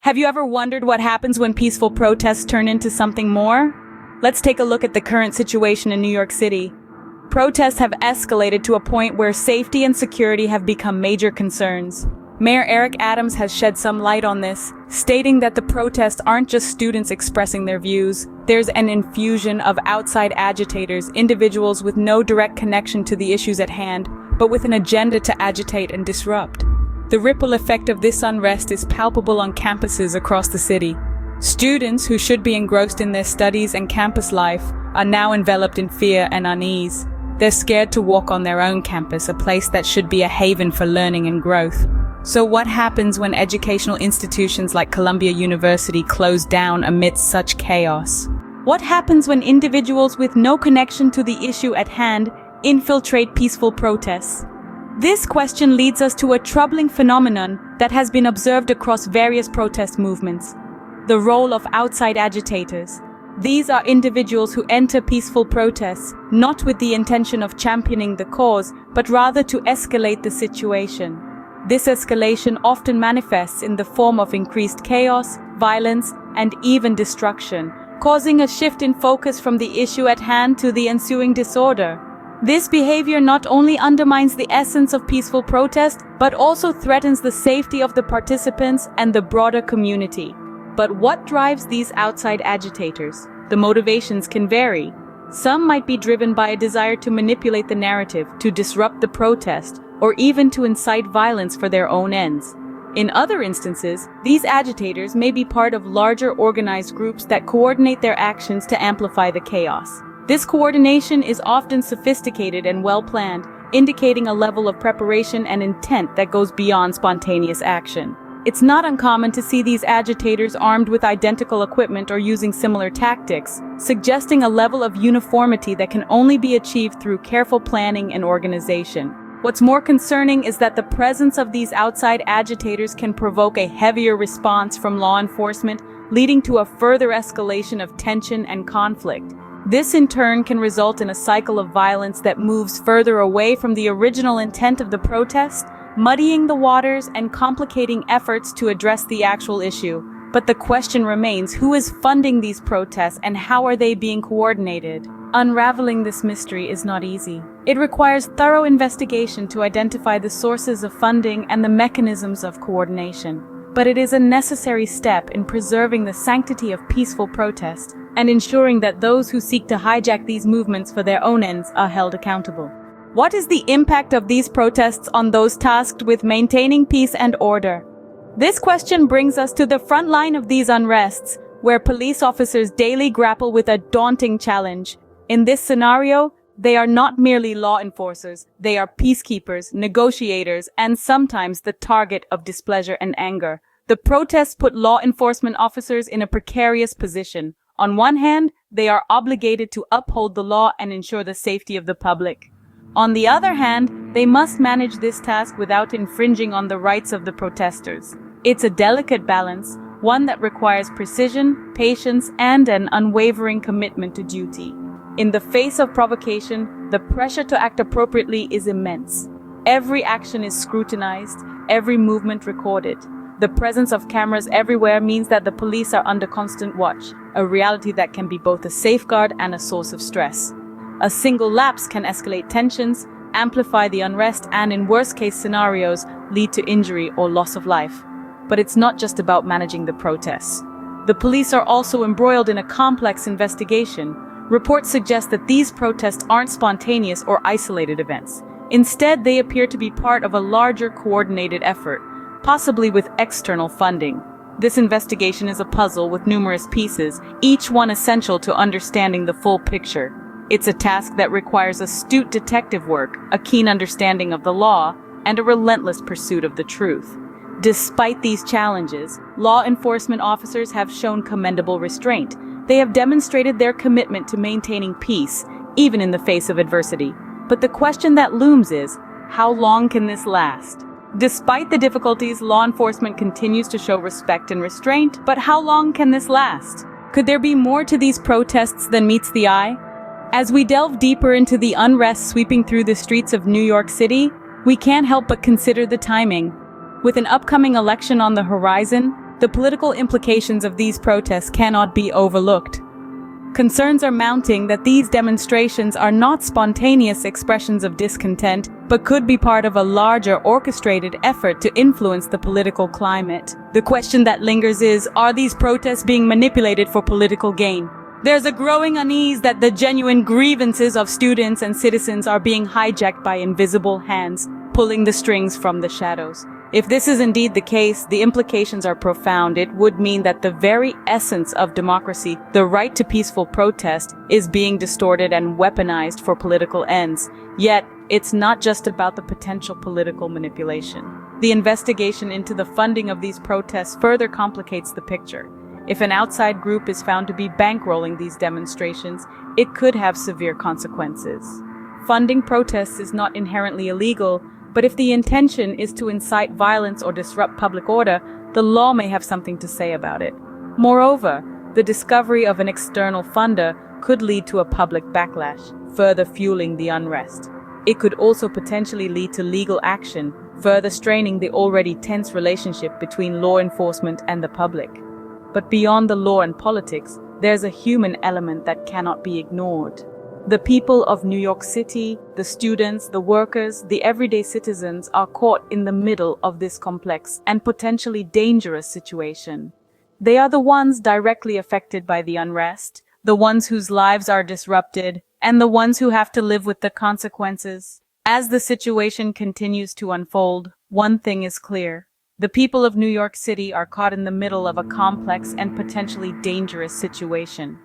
Have you ever wondered what happens when peaceful protests turn into something more? Let's take a look at the current situation in New York City. Protests have escalated to a point where safety and security have become major concerns. Mayor Eric Adams has shed some light on this, stating that the protests aren't just students expressing their views. There's an infusion of outside agitators, individuals with no direct connection to the issues at hand, but with an agenda to agitate and disrupt. The ripple effect of this unrest is palpable on campuses across the city. Students who should be engrossed in their studies and campus life are now enveloped in fear and unease. They're scared to walk on their own campus, a place that should be a haven for learning and growth. So what happens when educational institutions like Columbia University close down amidst such chaos? What happens when individuals with no connection to the issue at hand infiltrate peaceful protests? This question leads us to a troubling phenomenon that has been observed across various protest movements: the role of outside agitators. These are individuals who enter peaceful protests not with the intention of championing the cause, but rather to escalate the situation. This escalation often manifests in the form of increased chaos, violence, and even destruction, causing a shift in focus from the issue at hand to the ensuing disorder. This behavior not only undermines the essence of peaceful protest, but also threatens the safety of the participants and the broader community. But what drives these outside agitators? The motivations can vary. Some might be driven by a desire to manipulate the narrative, to disrupt the protest, or even to incite violence for their own ends. In other instances, these agitators may be part of larger organized groups that coordinate their actions to amplify the chaos. This coordination is often sophisticated and well-planned, indicating a level of preparation and intent that goes beyond spontaneous action. It's not uncommon to see these agitators armed with identical equipment or using similar tactics, suggesting a level of uniformity that can only be achieved through careful planning and organization. What's more concerning is that the presence of these outside agitators can provoke a heavier response from law enforcement, leading to a further escalation of tension and conflict. This in turn can result in a cycle of violence that moves further away from the original intent of the protest, muddying the waters and complicating efforts to address the actual issue. But the question remains, who is funding these protests and how are they being coordinated? Unraveling this mystery is not easy. It requires thorough investigation to identify the sources of funding and the mechanisms of coordination. But it is a necessary step in preserving the sanctity of peaceful protest and ensuring that those who seek to hijack these movements for their own ends are held accountable. What is the impact of these protests on those tasked with maintaining peace and order? This question brings us to the front line of these unrests, where police officers daily grapple with a daunting challenge. In this scenario, they are not merely law enforcers, they are peacekeepers, negotiators, and sometimes the target of displeasure and anger. The protests put law enforcement officers in a precarious position. On one hand, they are obligated to uphold the law and ensure the safety of the public. On the other hand, they must manage this task without infringing on the rights of the protesters. It's a delicate balance, one that requires precision, patience, and an unwavering commitment to duty. In the face of provocation, the pressure to act appropriately is immense. Every action is scrutinized, every movement recorded. The presence of cameras everywhere means that the police are under constant watch, a reality that can be both a safeguard and a source of stress. A single lapse can escalate tensions, amplify the unrest, and in worst-case scenarios, lead to injury or loss of life. But it's not just about managing the protests. The police are also embroiled in a complex investigation. Reports suggest that these protests aren't spontaneous or isolated events. Instead, they appear to be part of a larger coordinated effort, possibly with external funding. This investigation is a puzzle with numerous pieces, each one essential to understanding the full picture. It's a task that requires astute detective work, a keen understanding of the law, and a relentless pursuit of the truth. Despite these challenges, law enforcement officers have shown commendable restraint. They have demonstrated their commitment to maintaining peace, even in the face of adversity. But the question that looms is, how long can this last? Despite the difficulties, law enforcement continues to show respect and restraint, but how long can this last? Could there be more to these protests than meets the eye? As we delve deeper into the unrest sweeping through the streets of New York City, we can't help but consider the timing. With an upcoming election on the horizon, The political implications of these protests cannot be overlooked. Concerns are mounting that these demonstrations are not spontaneous expressions of discontent, but could be part of a larger orchestrated effort to influence the political climate. The question that lingers is, are these protests being manipulated for political gain? There's a growing unease that the genuine grievances of students and citizens are being hijacked by invisible hands, pulling the strings from the shadows. If this is indeed the case, the implications are profound. It would mean that the very essence of democracy, the right to peaceful protest, is being distorted and weaponized for political ends. Yet, it's not just about the potential political manipulation. The investigation into the funding of these protests further complicates the picture. If an outside group is found to be bankrolling these demonstrations, it could have severe consequences. Funding protests is not inherently illegal, but if the intention is to incite violence or disrupt public order, the law may have something to say about it. Moreover, the discovery of an external funder could lead to a public backlash, further fueling the unrest. It could also potentially lead to legal action, further straining the already tense relationship between law enforcement and the public. But beyond the law and politics, there's a human element that cannot be ignored. The people of New York City, the students, the workers, the everyday citizens are caught in the middle of this complex and potentially dangerous situation. They are the ones directly affected by the unrest, the ones whose lives are disrupted, and the ones who have to live with the consequences. As the situation continues to unfold, one thing is clear. The people of New York City are caught in the middle of a complex and potentially dangerous situation.